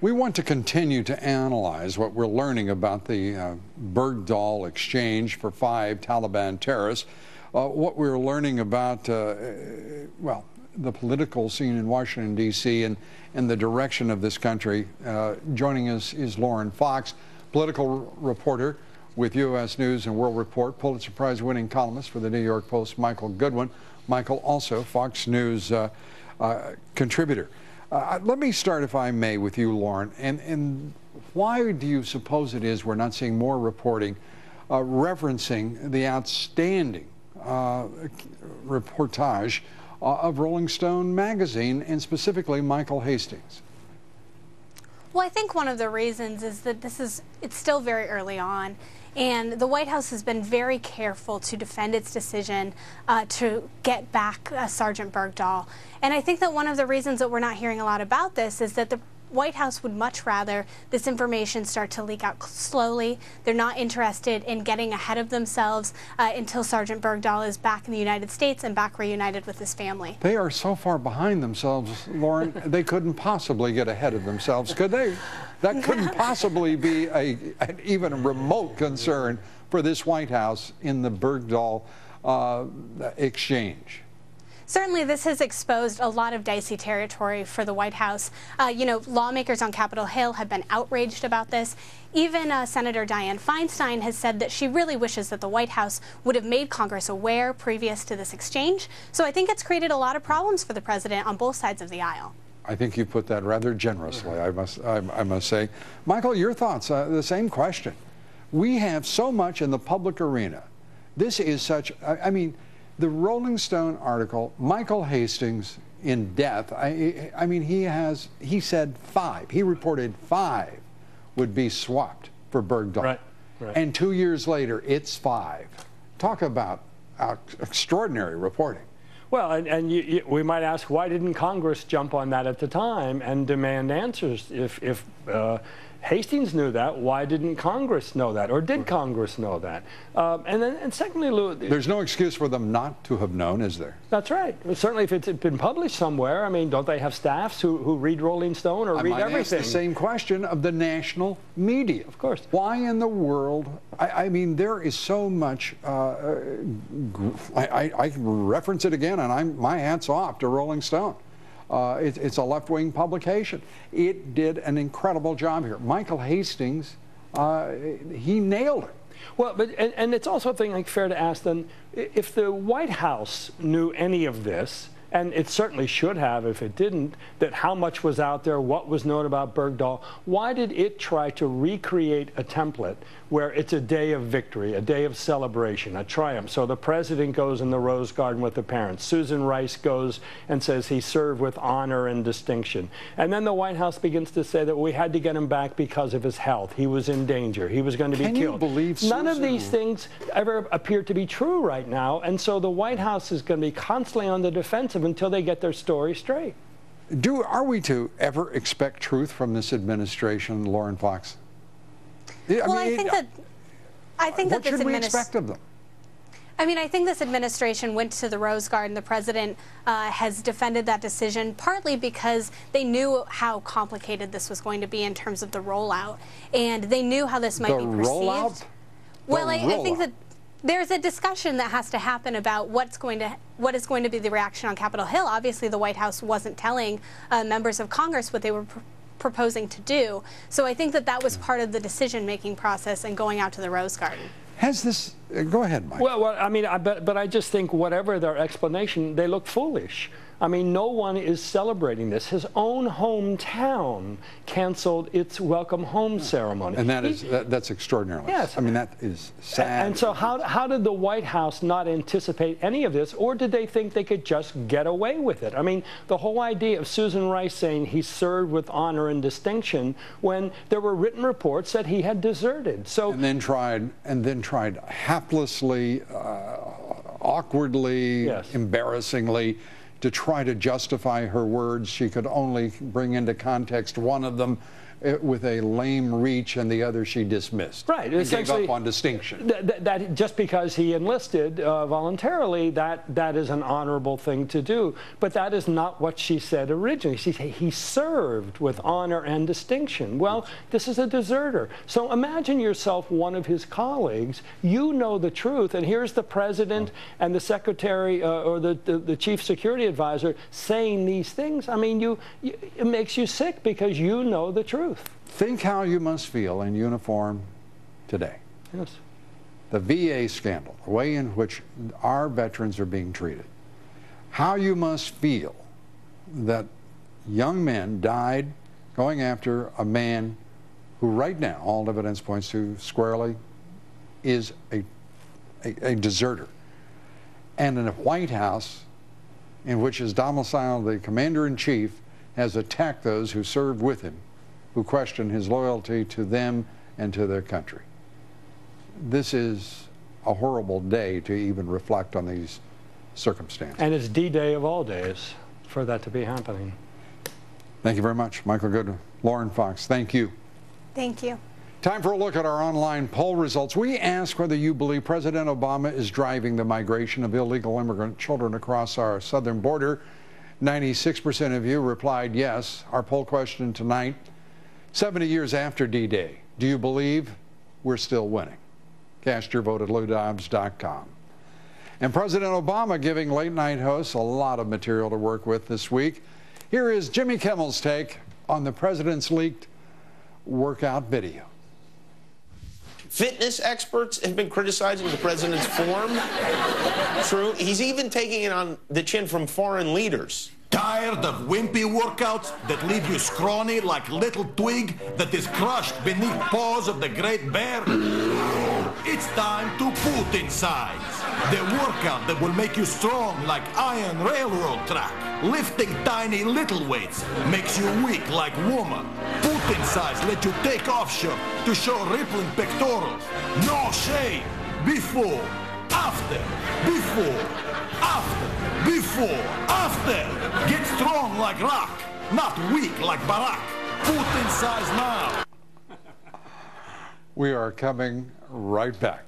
We want to continue to analyze what we're learning about the Bergdahl exchange for 5 Taliban terrorists, what we're learning about, well, the political scene in Washington, D.C. and the direction of this country. Joining us is Lauren Fox, political reporter with U.S. News and World Report, Pulitzer Prize-winning columnist for the New York Post, Michael Goodwin. Michael, also Fox News contributor. Let me start, if I may, with you, Lauren. And why do you suppose it is we're not seeing more reporting referencing the outstanding reportage of Rolling Stone magazine, and specifically Michael Hastings? Well, I think one of the reasons is that it's still very early on, and the White House has been very careful to defend its decision to get back Sergeant Bergdahl. And I think that one of the reasons that we're not hearing a lot about this is that the White House would much rather this information start to leak out slowly. They're not interested in getting ahead of themselves until Sergeant Bergdahl is back in the United States and back reunited with his family. They are so far behind themselves, Lauren, they couldn't possibly get ahead of themselves, could they? That couldn't possibly be even a remote concern for this White House in the Bergdahl exchange. Certainly, this has exposed a lot of dicey territory for the White House. You know, lawmakers on Capitol Hill have been outraged about this. Even Senator Dianne Feinstein has said that she really wishes that the White House would have made Congress aware previous to this exchange. So I think it's created a lot of problems for the president on both sides of the aisle. I think you put that rather generously, I must say. Michael, your thoughts? The same question. We have so much in the public arena. This is such, I mean, the Rolling Stone article, Michael Hastings in death, I mean, he said 5. He reported 5 would be swapped for Bergdahl. Right. And 2 years later, it's 5. Talk about extraordinary reporting. Well, and we might ask, why didn't Congress jump on that at the time and demand answers? If Hastings knew that, why didn't Congress know that? Or did Congress know that? And secondly, Lou, there's no excuse for them not to have known, is there? That's right. Certainly, if it's been published somewhere, I mean, don't they have staffs who read Rolling Stone or read everything? I might ask the same question of the national media. Of course. Why in the world? I mean, there is so much. I can reference it again, and my hat's off to Rolling Stone. It's a left-wing publication. It did an incredible job here. Michael Hastings, he nailed it. Well, and it's also, I think, like, fair to ask then, if the White House knew any of this, and it certainly should have if it didn't, that how much was out there, what was known about Bergdahl, why did it try to recreate a template where it's a day of victory, a day of celebration, a triumph? So the president goes in the Rose Garden with the parents. Susan Rice goes and says he served with honor and distinction. And then the White House begins to say that we had to get him back because of his health. He was in danger. He was going to be killed. Can you believe None of these things ever appear to be true right now. And so the White House is going to be constantly on the defensive until they get their story straight. Are we to ever expect truth from this administration, Lauren Fox? Well, I think that what should we expect of them? I mean, I think this administration went to the Rose Garden. The president has defended that decision, partly because they knew how complicated this was going to be in terms of the rollout, and they knew how this might be perceived. Rollout? Well, I think that there's a discussion that has to happen about what is going to be the reaction on Capitol Hill. Obviously, the White House wasn't telling members of Congress what they were proposing to do. So I think that was part of the decision-making process and going out to the Rose Garden. Has this... go ahead, Mike. Well, I mean, but I just think whatever their explanation, they look foolish. I mean, no one is celebrating this. His own hometown canceled its welcome home ceremony. And that's extraordinary. Yes. I mean, that is sad. And so how did the White House not anticipate any of this, or did they think they could just get away with it? I mean, the whole idea of Susan Rice saying he served with honor and distinction when there were written reports that he had deserted. So and then tried haplessly, awkwardly, yes, embarrassingly to try to justify her words. She could only bring into context one of them with a lame reach, and the other she dismissed. Right. And gave up on distinction. That just because he enlisted voluntarily, that is an honorable thing to do. But that is not what she said originally. She said he served with honor and distinction. Well, this is a deserter. So imagine yourself one of his colleagues. You know the truth, and here's the president and the secretary or the chief security advisor saying these things. I mean, it makes you sick because you know the truth. Think how you must feel in uniform today. Yes. The VA scandal, the way in which our veterans are being treated. How you must feel that young men died going after a man who right now, all evidence points to squarely, is a deserter. And in a White House in which is domiciled the commander-in-chief has attacked those who served with him, who question his loyalty to them and to their country. This is a horrible day to even reflect on these circumstances. And it's D-Day of all days for that to be happening. Thank you very much, Michael Goodwin. Lauren Fox, thank you. Thank you. Time for a look at our online poll results. We ask whether you believe President Obama is driving the migration of illegal immigrant children across our southern border. 96% of you replied yes. Our poll question tonight, 70 years after D-Day, do you believe we're still winning? Cast your vote at LouDobbs.com. And President Obama giving late-night hosts a lot of material to work with this week. Here is Jimmy Kimmel's take on the president's leaked workout video. Fitness experts have been criticizing the president's form. True. He's even taking it on the chin from foreign leaders. Tired of wimpy workouts that leave you scrawny like little twig that is crushed beneath paws of the great bear? It's time to Putin size. The workout that will make you strong like iron railroad track. Lifting tiny little weights makes you weak like woman. Putin size let you take off shirt to show rippling pectorals. No shame. Before, after, before, after, before, after. Get strong like rock, not weak like Barack. Putin size now. We are coming right back.